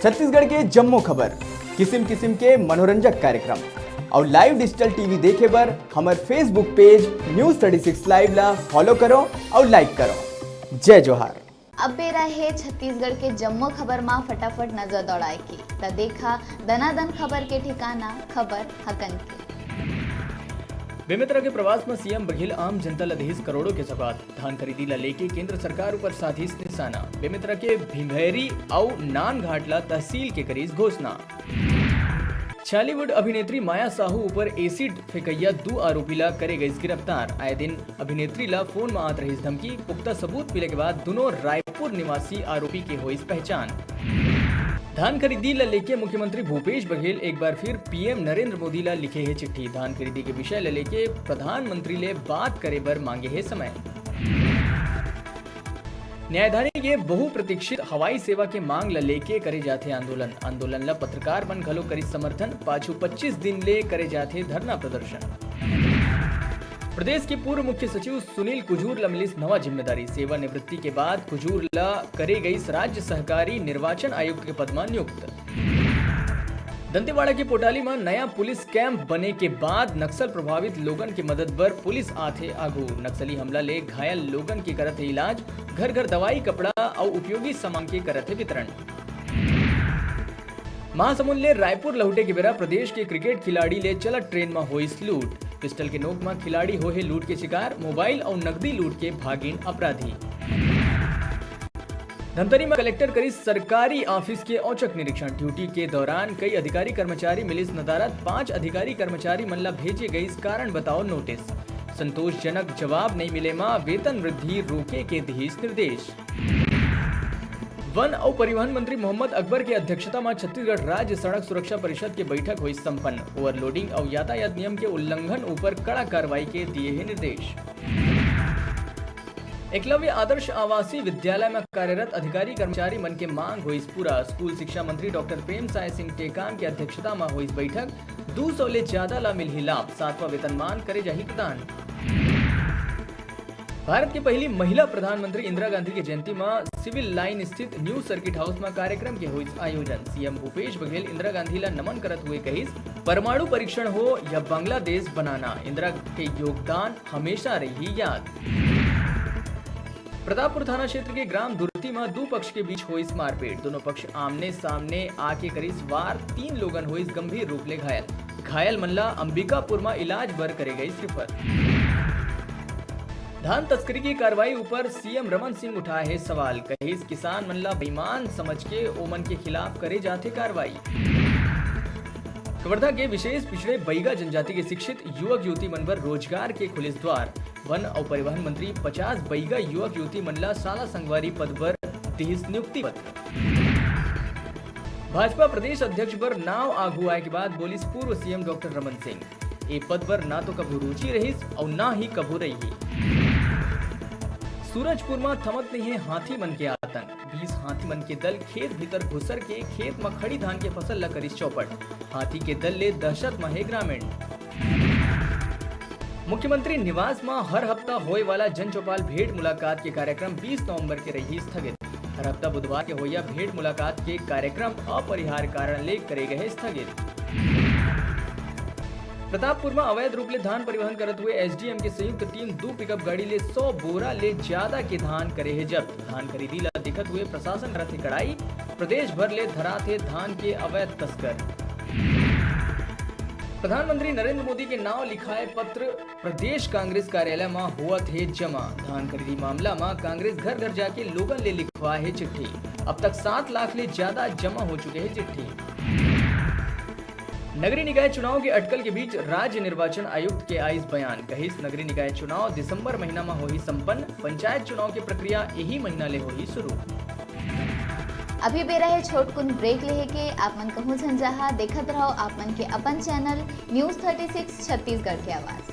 छत्तीसगढ़ के जम्मो खबर, किस्म किस्म के मनोरंजक कार्यक्रम और लाइव डिजिटल टीवी देखे बर हमार फेसबुक पेज न्यूज़ 36 लाइव ला फॉलो करो और लाइक करो। जय जोहार। अब बेरा है छत्तीसगढ़ के जम्मो खबर में फटाफट नजर दौड़ाए की त देखा दनादन खबर के ठिकाना खबर हकन के। बेमेतरा के प्रवास में सीएम बघेल आम जनता ला देहिस करोड़ों के सौगात। धान खरीदी ला लेके केंद्र सरकार ऊपर साधिस निशाना। बेमेतरा के भिंभैरी और नान घाट ला तहसील के करीस घोषणा। बॉलीवुड अभिनेत्री माया साहू ऊपर एसिड फेंकैया 2 आरोपी ला करे गई गिरफ्तार। आए दिन अभिनेत्री ला फोन में आत रही धमकी। पुख्ता सबूत मिले के बाद दोनों रायपुर निवासी आरोपी के हुई पहचान। धान खरीदी ला लेके मुख्यमंत्री भूपेश बघेल एक बार फिर पीएम नरेंद्र मोदी ला लिखे है चिट्ठी। धान खरीदी के विषय ला लेके प्रधानमंत्री ले बात करे बर मांगे है समय। न्यायधानी के बहुप्रतीक्षित हवाई सेवा के मांग ला लेके करे जाते आंदोलन ला पत्रकार मन घलो करी समर्थन। पाछू 25 दिन ले करे जाते धरना प्रदर्शन। प्रदेश के पूर्व मुख्य सचिव सुनील कुजूर ला मिलिस नवा जिम्मेदारी। सेवानिवृत्ति के बाद कुजूर ला करे गई राज्य सहकारी निर्वाचन आयुक्त के पद में नियुक्त। दंतेवाड़ा के पोटाली में नया पुलिस कैंप बने के बाद नक्सल प्रभावित लोगन के मदद बर पुलिस आथे आगू। नक्सली हमला ले घायल लोगन के करत है इलाज। घर घर दवाई कपड़ा और उपयोगी सामान के करत है वितरण। महासमुंद ले रायपुर लौटे के बेरा प्रदेश के क्रिकेट खिलाड़ी ले चलत ट्रेन में होई लूट। पिस्टल के नोक में खिलाड़ी होए लूट के शिकार। मोबाइल और नकदी लूट के भागिन अपराधी। धमतरी में कलेक्टर करी सरकारी ऑफिस के औचक निरीक्षण। ड्यूटी के दौरान कई अधिकारी कर्मचारी मिलिस नदारत। 5 अधिकारी कर्मचारी मन ला भेजे गई कारण बताओ नोटिस। संतोषजनक जवाब नहीं मिले मां वेतन वृद्धि रोके के दिहिस निर्देश। वन और परिवहन मंत्री मोहम्मद अकबर के अध्यक्षता में छत्तीसगढ़ राज्य सड़क सुरक्षा परिषद के बैठक हुई संपन्न। ओवरलोडिंग और यातायात नियम के उल्लंघन ऊपर कड़ा कार्रवाई के दिए हैं निर्देश। एकलव्य आदर्श आवासीय विद्यालय में कार्यरत अधिकारी कर्मचारी मन के मांग हुई पूरा। स्कूल शिक्षा मंत्री डॉक्टर प्रेमसाय सिंह टेकाम की अध्यक्षता में हुई बैठक। 200 ले ज्यादा ला मिली लाभ। 7वां वेतनमान करे जाही प्रदान। भारत की पहली महिला प्रधानमंत्री इंदिरा गांधी की जयंती में सिविल लाइन स्थित न्यू सर्किट हाउस में कार्यक्रम के हुई आयोजन। सीएम भूपेश बघेल इंदिरा गांधी ला नमन करत हुए कहिस, परमाणु परीक्षण हो या बांग्लादेश बनाना, इंदिरा के योगदान हमेशा रही याद। प्रतापपुर थाना क्षेत्र के ग्राम दुर्ती में 2 पक्ष के बीच हुई मारपीट। दोनों पक्ष आमने सामने आके करीस वार। 3 लोगन हुई गंभीर रूप ले घायल मनला अंबिकापुर में इलाज बर करे गई रिफर। धान तस्करी की कार्रवाई ऊपर सीएम रमन सिंह उठाए है सवाल। कहिस किसान मनला बेईमान समझ के ओमन के खिलाफ करे जाते कार्रवाई। कवर्धा के विशेष पिछड़े बैगा जनजाति के शिक्षित युवक युवती मन पर रोजगार के खुलिस द्वार। वन और परिवहन मंत्री 50 बैगा युवक युवती मनला साला संगवारी पद पर दिहिस नियुक्ति पत्र। भाजपा प्रदेश अध्यक्ष पर नाव आगू आए के बाद बोलिस पूर्व सीएम डॉक्टर रमन सिंह, ए पद पर ना तो कभू रुचि रहीस और ना ही कभू रही। सूरजपुर में थमत नहीं है हाथी मन के आतंक। 20 हाथी मन के दल खेत भीतर घुसर के खेत में खड़ी धान के फसल ला करीस चौपट। हाथी के दल ले दहशत में है ग्रामीण। मुख्यमंत्री निवास में हर हफ्ता होए वाला जन चौपाल भेंट मुलाकात के कार्यक्रम 20 नवंबर के रही स्थगित। हर हफ्ता बुधवार के होया भेंट मुलाकात के कार्यक्रम अपरिहार्य कारण ले करे गए स्थगित। प्रतापपुर में अवैध रूप ले धान परिवहन करत हुए एसडीएम के संयुक्त टीम 2 पिकअप गाड़ी ले 100 बोरा ले ज्यादा के धान करे है जब्त। धान खरीदी ला दिखत हुए प्रशासन करत है कड़ाई। प्रदेश भर ले धरा थे धान के अवैध तस्कर। प्रधानमंत्री नरेंद्र मोदी के नाम लिखाए पत्र प्रदेश कांग्रेस कार्यालय में हुआ थे जमा। धान खरीदी मामला में कांग्रेस घर घर जाके लोगन ले लिखवा है चिट्ठी। अब तक 7 लाख ले ज्यादा जमा हो चुके हैं चिट्ठी। नगरीय निकाय चुनाव के अटकल के बीच राज्य निर्वाचन आयुक्त के आइस बयान। कहिस नगरीय निकाय चुनाव दिसंबर महीना में होही संपन्न। पंचायत चुनाव की प्रक्रिया यही महीना ले होही शुरू। अभी बेरा है छोटकुन ब्रेक लेहे के। आप मन कहूँ झंझाहा देखत रहो आप मन के अपन चैनल न्यूज़ 36 छत्तीसगढ़ के आवाज।